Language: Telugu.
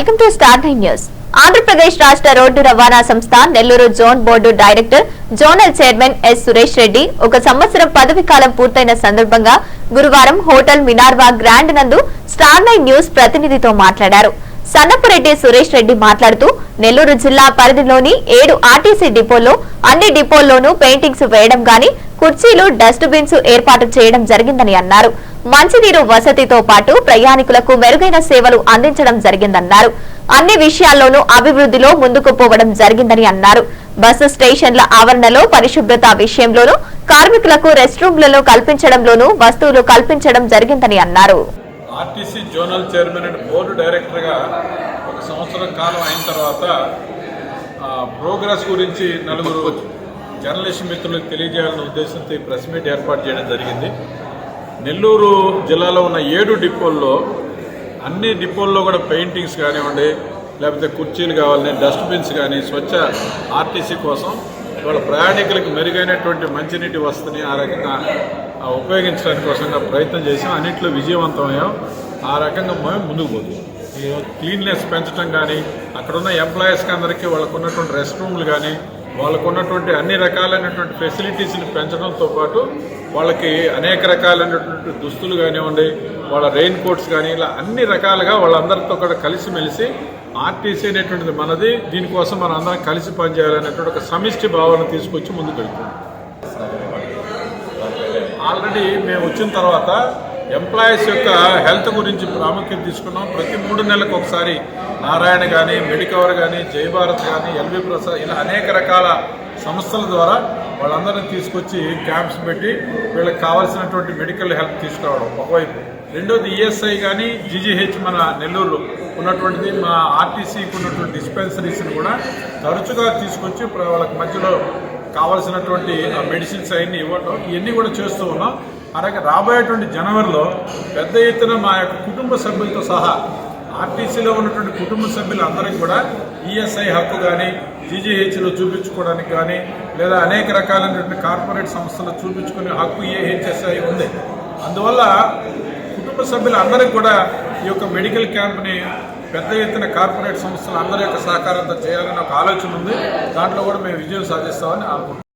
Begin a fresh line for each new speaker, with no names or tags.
Welcome to star 9 news. Andhra Pradesh రాష్ట్ర రోడ్డు రవాణా సంస్థ Nellore zone board director zonal chairman S Suresh Reddy ఒక సంవత్సరం పదవి కాలం పూర్తయిన సందర్భంగా గురువారం హోటల్ మినార్వా గ్రాండ్ నందు స్టార్ 9 న్యూస్ ప్రతినిధితో మాట్లాడారు. సన్నపురెడ్డి సురేష్ రెడ్డి మాట్లాడుతూ నెల్లూరు జిల్లా పరిధిలోని 7 ఆర్టీసీ డిపోల్లో అన్ని డిపోల్లోనూ పెయింటింగ్స్ వేయడం గాని కుర్చీలు డస్ట్ బిన్స్ ఏర్పాటు చేయడం జరిగిందని అన్నారు. మంచినీరు వసతితో పాటు ప్రయాణికులకు మెరుగైన సేవలు అందించడం జరిగిందన్నారు. అన్ని విషయాల్లోనూ అభివృద్ధిలో ముందుకు పోవడం జరిగిందని అన్నారు. బస్సు స్టేషన్ల ఆవరణలో పరిశుభ్రత విషయంలోనూ కార్మికులకు రెస్ట్ రూమ్లలో కల్పించడంలోనూ వస్తువులు కల్పించడం జరిగిందని అన్నారు.
RTC zonal chairman and board డైరెక్టర్గా ఒక సంవత్సరం కాలం అయిన తర్వాత ప్రోగ్రెస్ గురించి నలుగురు జర్నలిస్ట్ మిత్రులకు తెలియజేయాలనే ఉద్దేశంతో ఈ ప్రెస్ మీట్ ఏర్పాటు చేయడం జరిగింది. నెల్లూరు జిల్లాలో ఉన్న 7 డిపోల్లో అన్ని డిపోల్లో కూడా పెయింటింగ్స్ కానివ్వండి, లేకపోతే కుర్చీలు కావాలని, డస్ట్బిన్స్ కానీ స్వచ్ఛ ఆర్టీసీ కోసం వాళ్ళ ప్రయాణికులకు మెరుగైనటువంటి మంచినీటి వసతిని ఆ రకంగా ఉపయోగించడానికి కోసంగా ప్రయత్నం చేసాం. అన్నింటిలో విజయవంతమయ్యాం. ఆ రకంగా మేము ముందుకు పోతున్నాం. క్లీన్నెస్ పెంచడం కానీ, అక్కడున్న ఎంప్లాయీస్కి అందరికీ వాళ్ళకు ఉన్నటువంటి రెస్ట్ రూమ్లు కానీ, వాళ్ళకు ఉన్నటువంటి అన్ని రకాలైనటువంటి ఫెసిలిటీస్ని పెంచడంతో పాటు వాళ్ళకి అనేక రకాలైనటువంటి దుస్తులు కానివ్వండి, వాళ్ళ రెయిన్ కోట్స్ కానీ, ఇలా అన్ని రకాలుగా వాళ్ళందరితో కూడా కలిసిమెలిసి ఆర్టీసీ అనేటువంటిది మనది, దీనికోసం మనం అందరం కలిసి పనిచేయాలనేటువంటి ఒక సమిష్టి భావన తీసుకొచ్చి ముందుకు వెళ్తున్నాం. ఆల్రెడీ మేము వచ్చిన తర్వాత ఎంప్లాయీస్ యొక్క హెల్త్ గురించి ప్రాముఖ్యత తీసుకున్నాం. ప్రతి 3 నెలలకు ఒకసారి నారాయణ కానీ, మెడికవర్ కానీ, జై భారత్ కానీ, ఎల్వి ప్రసాద్, ఇలా అనేక రకాల సంస్థల ద్వారా వాళ్ళందరినీ తీసుకొచ్చి క్యాంప్స్ పెట్టి వీళ్ళకి కావాల్సినటువంటి మెడికల్ హెల్ప్ తీసుకురావడం ఒకవైపు. రెండోది ఈఎస్ఐ కానీ, జీజీహెచ్ మన నెల్లూరు ఉన్నటువంటిది, మా ఆర్టీసీకి ఉన్నటువంటి డిస్పెన్సరీస్ని కూడా తరచుగా తీసుకొచ్చి వాళ్ళకి మధ్యలో కావాల్సినటువంటి మెడిసిన్స్ అవన్నీ ఇవ్వడం, ఇవన్నీ కూడా చేస్తూ ఉన్నాం. అలాగే రాబోయేటువంటి జనవరిలో పెద్ద ఎత్తున మా యొక్క కుటుంబ సభ్యులతో సహా ఆర్టీసీలో ఉన్నటువంటి కుటుంబ సభ్యులందరికీ కూడా ఈఎస్ఐ హక్కు కానీ, జీజీహెచ్లో చూపించుకోవడానికి కానీ, లేదా అనేక రకాలైనటువంటి కార్పొరేట్ సంస్థలు చూపించుకునే హక్కు ఏహెచ్ఎస్ఐ ఉంది. అందువల్ల కుటుంబ సభ్యులందరికీ కూడా ఈ యొక్క మెడికల్ క్యాంప్ని పెద్ద ఎత్తున కార్పొరేట్ సంస్థలు అందరి యొక్క సహకారంతో చేయాలని ఒక ఆలోచన ఉంది. దాంట్లో కూడా మేము విజయం సాధిస్తామని అనుకుంటున్నాం.